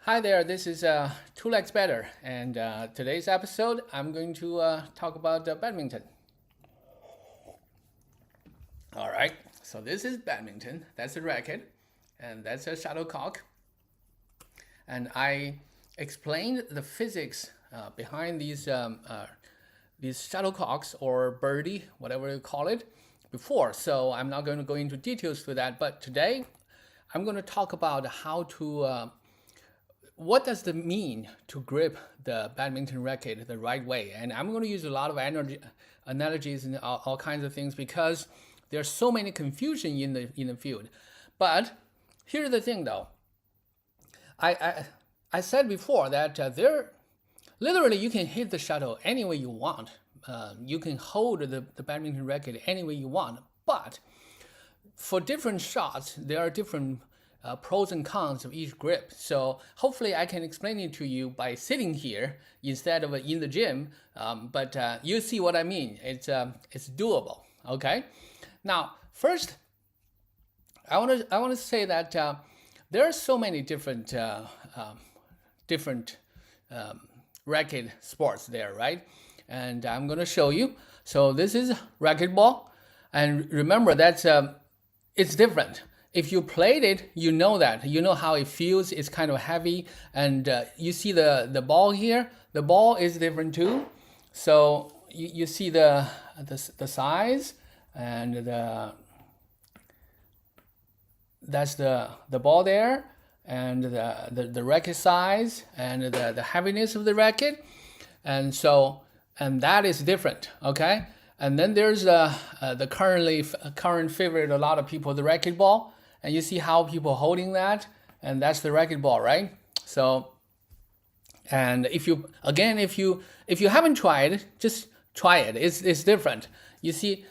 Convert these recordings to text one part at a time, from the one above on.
Hi there, this is Two Legs Better, and today's episode I'm going to talk about badminton. All right, so this is badminton, that's a racket, and that's a shuttlecock. And I explained the physics behind these shuttlecocks or birdie, whatever you call it, before. So I'm not going to go into details to that, but today I'm going to talk about how to what does it mean to grip the badminton racket the right way? And I'm going to use a lot of analogies and all kinds of things because there's so many confusion in the field. But here's the thing, though. I said before that literally you can hit the shuttle any way you want. You can hold the badminton racket any way you want. But for different shots, there are different pros and cons of each grip. So hopefully I can explain it to you by sitting here instead of in the gym. But you see what I mean. It's doable. Okay. Now, first, I want to say that there are so many different racket sports there, right? And I'm going to show you. So this is racquetball, and remember that's it's different. If you played it, you know how it feels. It's kind of heavy, and you see the ball here. The ball is different too. So you see the size, and that's the ball there, and the racket size, and the heaviness of the racket, and that is different. Okay, and then there's the current favorite a lot of people, the racquetball. And you see how people holding that, and that's the racquetball, right? So, and if you haven't tried, just try it. It's different. You see,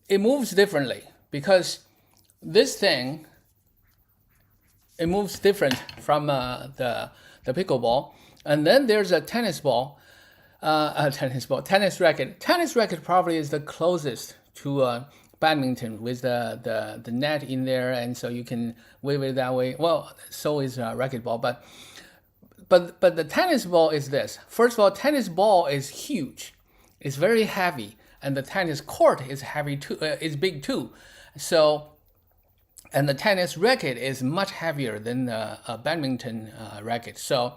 it moves differently because this thing it moves different from the pickleball. And then there's a tennis racket. Tennis racket probably is the closest to badminton with the net in there, and so you can wave it that way. Well, so is racquetball, but the tennis ball is this. First of all, tennis ball is huge, it's very heavy, and the tennis court is heavy too. Is big too. So, and the tennis racket is much heavier than the badminton racket. So,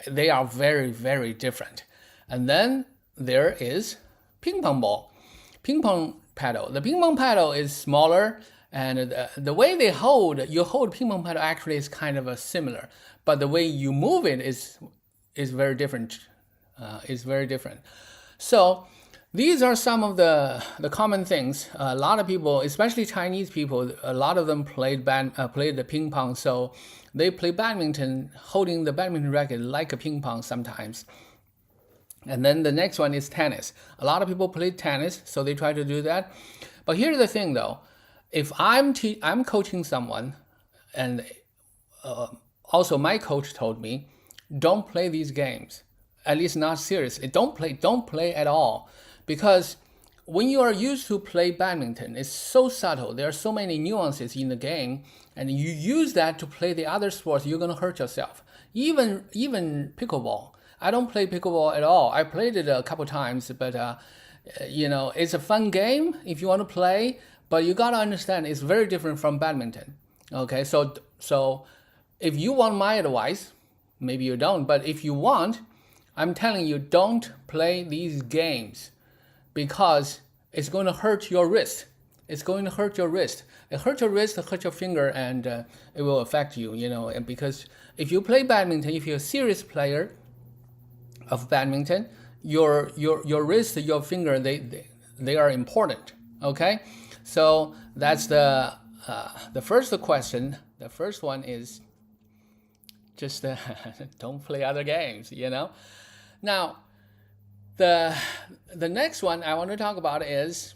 they are very, very different. And then there is ping pong ball, ping pong paddle. The ping pong paddle is smaller, and the way you hold ping pong paddle actually is kind of similar, but the way you move it is very different. So these are some of the common things. A lot of people, especially Chinese people, a lot of them played the ping pong, so they play badminton holding the badminton racket like a ping pong sometimes. And then the next one is tennis. A lot of people play tennis, so they try to do that. But here's the thing, though. If I'm coaching someone, and also my coach told me, don't play these games. At least not seriously. Don't play at all. Because when you are used to play badminton, it's so subtle. There are so many nuances in the game, and you use that to play the other sports, you're going to hurt yourself. Even pickleball. I don't play pickleball at all. I played it a couple times, but it's a fun game if you want to play. But you gotta understand it's very different from badminton. Okay, so if you want my advice, maybe you don't, but if you want, I'm telling you, don't play these games because it's going to hurt your wrist. It's going to hurt your wrist. It hurts your wrist, it hurts your finger, and it will affect you. And because if you play badminton, if you're a serious player of badminton, your wrist, your finger, they are important. Okay, so that's the first question. The first one is just don't play other games. Now the next one I want to talk about is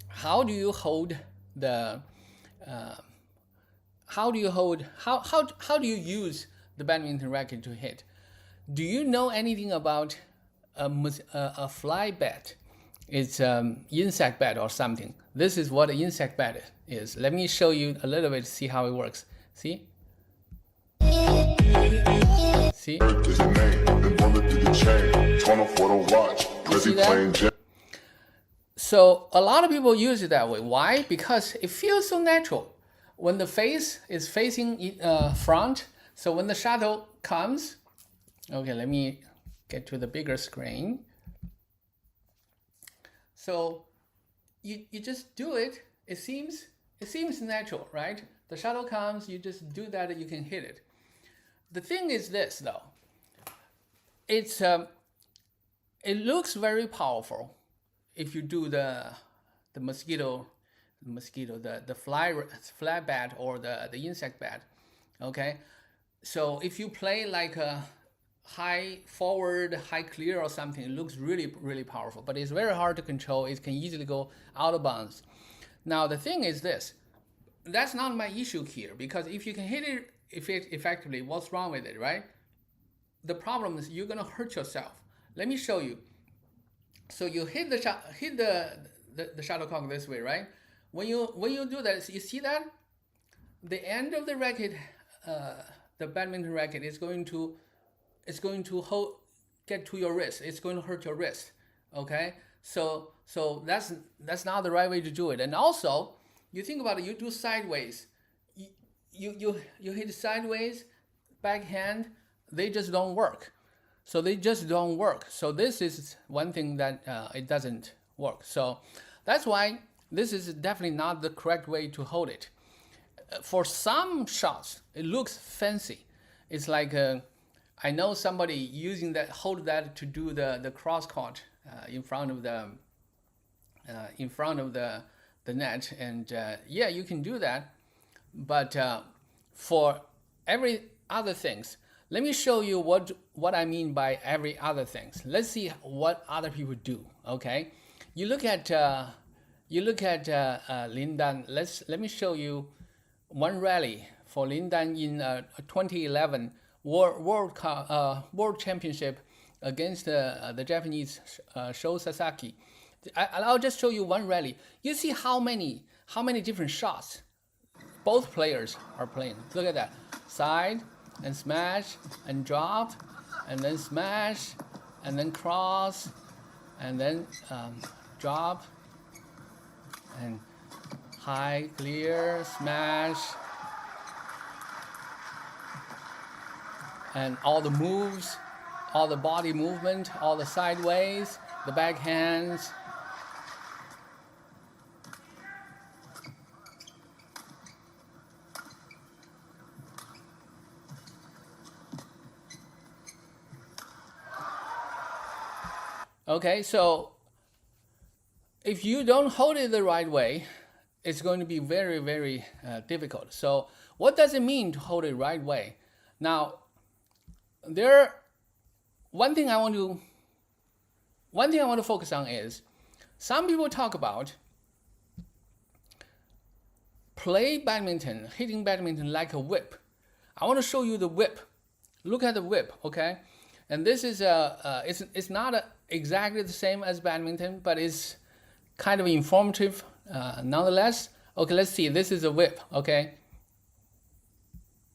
how do you use the badminton racket to hit? Do you know anything about a fly bat? It's insect bat or something. This is what an insect bat is. Let me show you a little bit to see how it works. See? See? You see that? So a lot of people use it that way. Why? Because it feels so natural. When the face is facing front, so when the shuttle comes, okay, let me get to the bigger screen. So you just do it. It seems natural, right? The shuttle comes, you just do that, and you can hit it. The thing is this, though. It looks very powerful if you do the fly bat or the insect bat. Okay, so if you play like a high forward, high clear or something, it looks really, really powerful, but it's very hard to control. It can easily go out of bounds. Now the thing is this, that's not my issue here, because if you can hit it effectively, what's wrong with it, right? The problem is you're gonna hurt yourself. Let me show you. So you hit the shuttlecock this way, right? When you do that, you see that the end of the racket, the badminton racket, is going to get to your wrist. It's going to hurt your wrist. Okay, so that's not the right way to do it. And also, you think about it. You do sideways. You hit sideways, backhand. They just don't work. So this is one thing that it doesn't work. So that's why this is definitely not the correct way to hold it. For some shots, it looks fancy. It's like I know somebody hold that to do the cross court in front of the net, and yeah, you can do that. But for every other things, let me show you what I mean by every other things. Let's see what other people do. Okay, you look at Lin Dan. Let me show you one rally for Lin Dan in 2011 World Championship against the Japanese Sho Sasaki. I'll just show you one rally. You see how many different shots both players are playing. Look at that. Side and smash and drop, and then smash, and then cross, and then drop, and high, clear, smash, and all the moves, all the body movement, all the sideways, the backhands. Okay, so if you don't hold it the right way, it's going to be very, very difficult. So what does it mean to hold it the right way? Now, one thing I want to focus on is, some people talk about hitting badminton like a whip. I want to show you the whip. Look at the whip, okay? And this is it's not exactly the same as badminton, but it's kind of informative nonetheless. Okay, let's see. This is a whip, okay?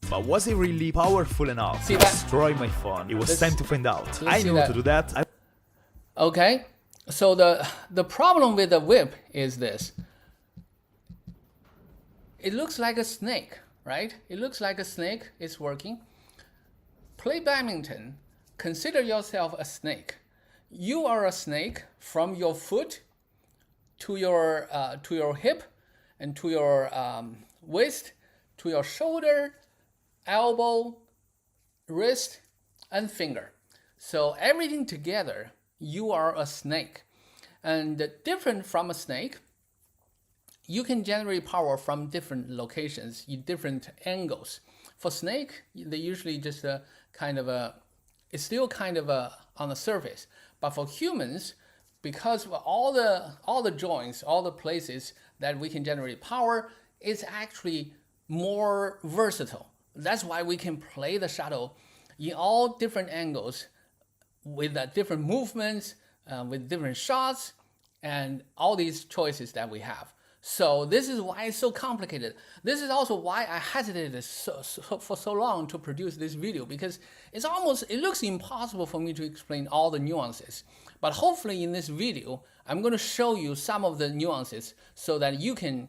But was it really powerful enough to destroy my phone? It was time to find out. I knew to do that. Okay, so the problem with the whip is this. It looks like a snake, right? It looks like a snake. It's working. Play badminton. Consider yourself a snake. You are a snake from your foot to your hip, and to your waist, to your shoulder, elbow, wrist, and finger. So everything together, you are a snake. And different from a snake, you can generate power from different locations, in different angles. For snake, they usually just it's still kind of on the surface. But for humans, because of all the joints, all the places that we can generate power, it's actually more versatile. That's why we can play the shuttle in all different angles, with different movements, with different shots, and all these choices that we have. So this is why it's so complicated. This is also why I hesitated for so long to produce this video, because it looks impossible for me to explain all the nuances. But hopefully in this video, I'm going to show you some of the nuances so that you can,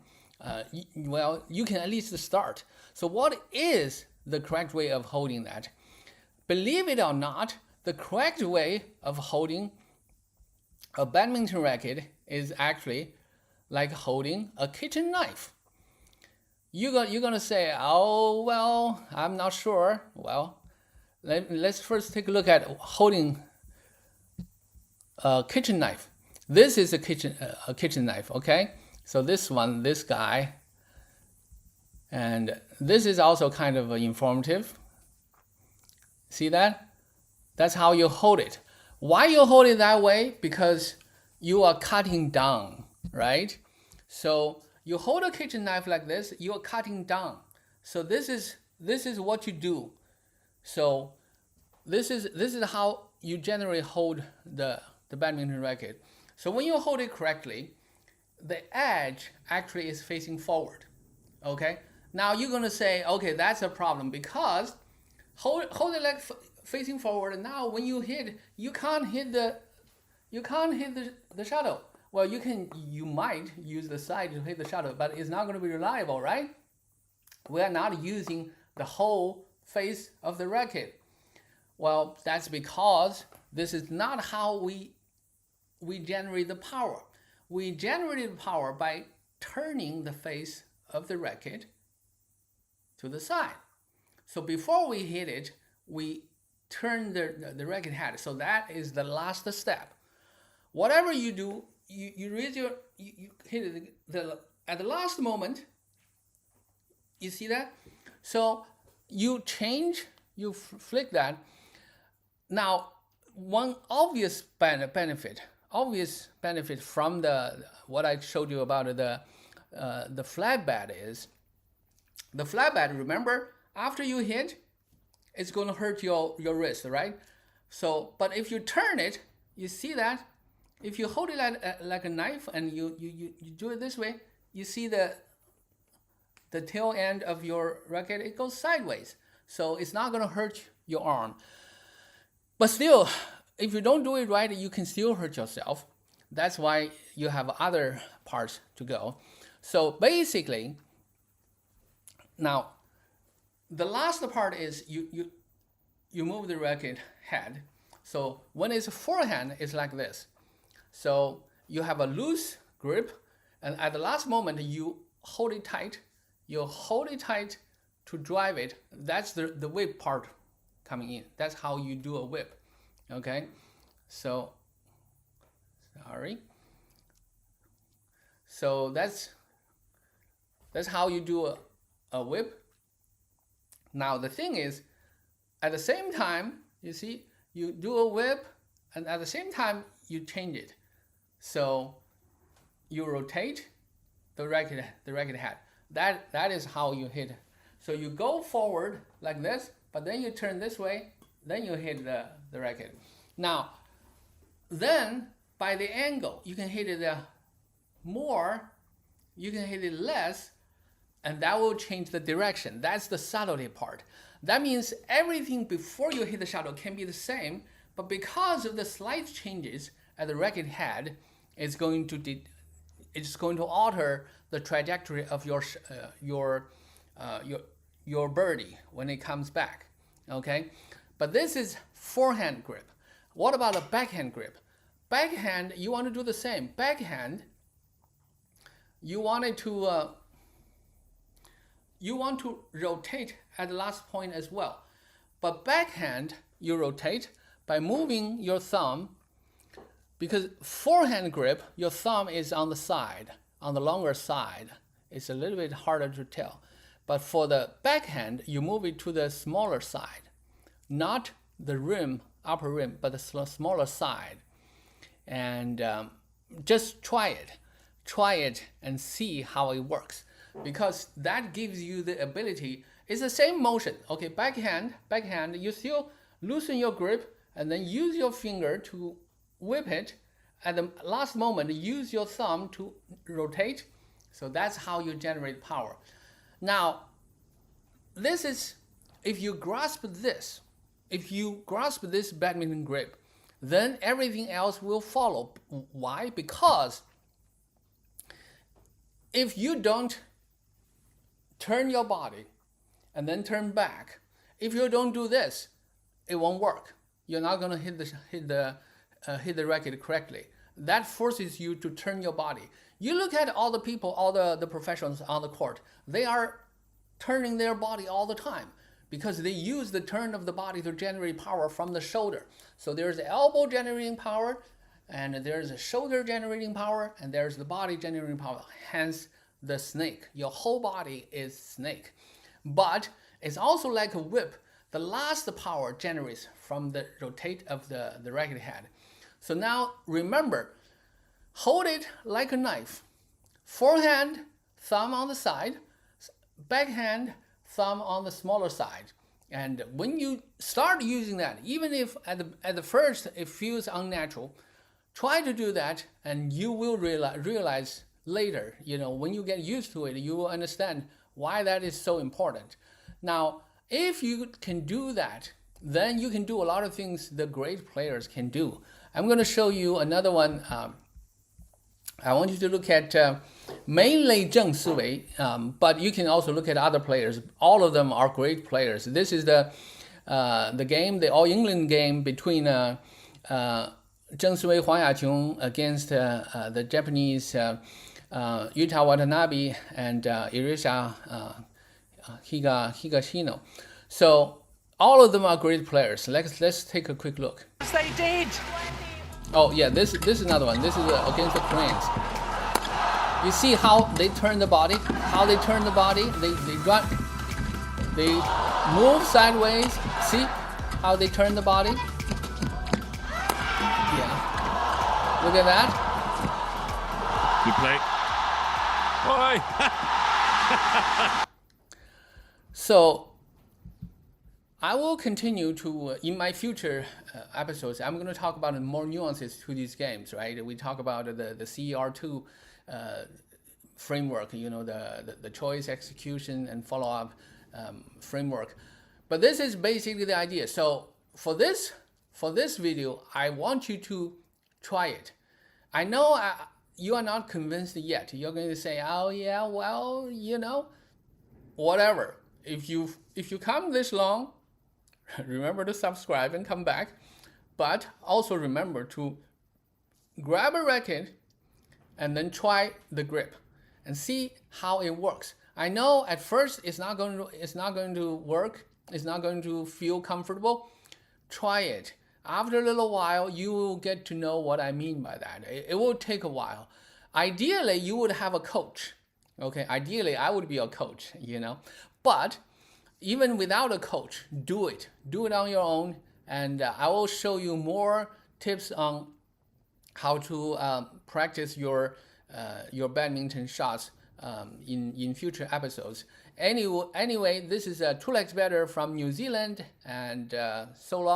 you can at least start. So what is the correct way of holding that? Believe it or not, the correct way of holding a badminton racket is actually like holding a kitchen knife. You're going to say, oh, well, I'm not sure. Well, let's first take a look at holding a kitchen knife. This is a kitchen knife, okay? So this guy, and this is also kind of informative. See that? That's how you hold it. Why you hold it that way? Because you are cutting down, right? So you hold a kitchen knife like this, you are cutting down. So this is what you do. So this is how you generally hold the badminton racket. So when you hold it correctly, the edge actually is facing forward. Okay? Now you're gonna say, okay, that's a problem because hold it like facing forward, and now when you hit, you can't hit the shuttle. Well, you might use the side to hit the shuttle, but it's not going to be reliable, right? We are not using the whole face of the racket. Well, that's because this is not how we generate the power. We generate the power by turning the face of the racket to the side. So before we hit it, we turn the racket head. So that is the last step. Whatever you do, you raise you hit it at the last moment. You see that? So you flick that. Now, one obvious benefit from what I showed you about the flat bed is the flat bed. Remember, after you hit, it's going to hurt your wrist, right? So, but if you turn it, you see that if you hold it like a knife and you do it this way, you see the tail end of your racket, it goes sideways. So it's not going to hurt your arm. But still, if you don't do it right, you can still hurt yourself. That's why you have other parts to go. So basically, now, the last part is you move the racket head. So when it's forehand, it's like this. So you have a loose grip, and at the last moment, you hold it tight. You hold it tight to drive it. That's the whip part coming in. That's how you do a whip. Okay? So, sorry. So that's how you do a whip. Now the thing is, at the same time, you see, you do a whip, and at the same time, you change it. So you rotate the racket head. That is how you hit. So you go forward like this, but then you turn this way, then you hit the racket. Now, then by the angle, you can hit it more, you can hit it less, and that will change the direction. That's the subtlety part. That means everything before you hit the shuttle can be the same, but because of the slight changes at the racket head, it's going to alter the trajectory of your birdie when it comes back. Okay, but this is forehand grip. What about a backhand grip? Backhand, you want to do the same. Backhand, you want to rotate at the last point as well. But backhand, you rotate by moving your thumb, because forehand grip, your thumb is on the side, on the longer side. It's a little bit harder to tell. But for the backhand, you move it to the smaller side, not the rim, upper rim, but the smaller side. And just try it and see how it works, because that gives you the ability. It's the same motion. Okay, backhand, you still loosen your grip and then use your finger to whip it. At the last moment, use your thumb to rotate So that's how you generate power. Now, this is, if you grasp this badminton grip, then everything else will follow. Why? Because if you don't turn your body and then turn back, if you don't do this, it won't work. You're not going to hit the racket correctly. That forces you to turn your body. You look at all the people, all the professionals on the court, they are turning their body all the time because they use the turn of the body to generate power from the shoulder. So there's the elbow generating power, and there's a shoulder generating power, and there's the body generating power, hence the snake. Your whole body is snake. But it's also like a whip. The last power generates from the rotate of the racket head. So now remember, hold it like a knife. Forehand, thumb on the side. Backhand, thumb on the smaller side. And when you start using that, even if at the first it feels unnatural, try to do that, and you will realize later, when you get used to it, you will understand why that is so important. Now, if you can do that, then you can do a lot of things the great players can do. I'm going to show you another one. I want you to look at mainly Zheng Siwei, but you can also look at other players. All of them are great players. This is the game, the All England game between Zheng Siwei, Huang Yaqiong against the Japanese Yuta Watanabe and Irisha Higashino. So all of them are great players. Let's take a quick look. They did. Oh yeah, this is another one. This is against the Koreans. You see how they turn the body? How they turn the body? They move sideways. See how they turn the body? Yeah. Look at that. Good play. So I will continue to, in my future episodes, I'm going to talk about more nuances to these games, right? We talk about the CER2 framework, the choice, execution, and follow-up framework. But this is basically the idea. So for this video, I want you to try it. I know you are not convinced yet. You're going to say, oh yeah, well, whatever. If you come this long, remember to subscribe and come back, but also remember to grab a racket and then try the grip and see how it works. I know at first it's not going to work. It's not going to feel comfortable. Try it. After a little while, you will get to know what I mean by that. It will take a while. Ideally, you would have a coach. Okay, ideally, I would be a coach, But even without a coach, do it. Do it on your own, and I will show you more tips on how to practice your badminton shots in future episodes. Anyway, this is Two Legs Better from New Zealand, and so long.